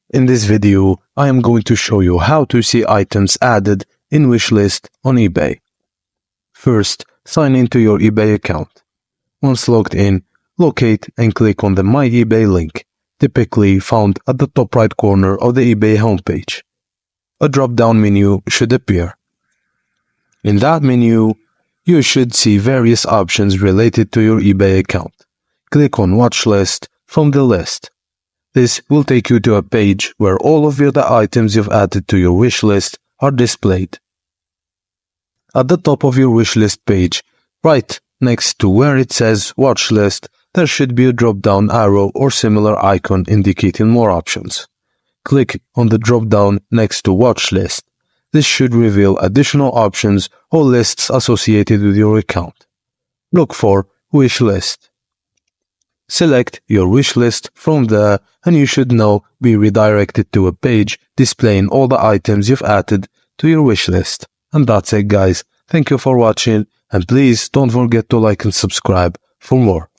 In this video, I am going to show you how to see items added in Wishlist on eBay. First, sign into your eBay account. Once logged in, locate and click on the My eBay link, typically found at the top right corner of the eBay homepage. A drop-down menu should appear. In that menu, you should see various options related to your eBay account. Click on Watch List from the list. This will take you to a page where all of the items you've added to your wish list are displayed. At the top of your wish list page, right next to where it says Watch List, there should be a drop-down arrow or similar icon indicating more options. Click on the drop-down next to Watch List. This should reveal additional options or lists associated with your account. Look for Wish List. Select your wish list from there and you should now be redirected to a page displaying all the items you've added to your wish list. And that's it, guys. Thank you for watching and please don't forget to like and subscribe for more.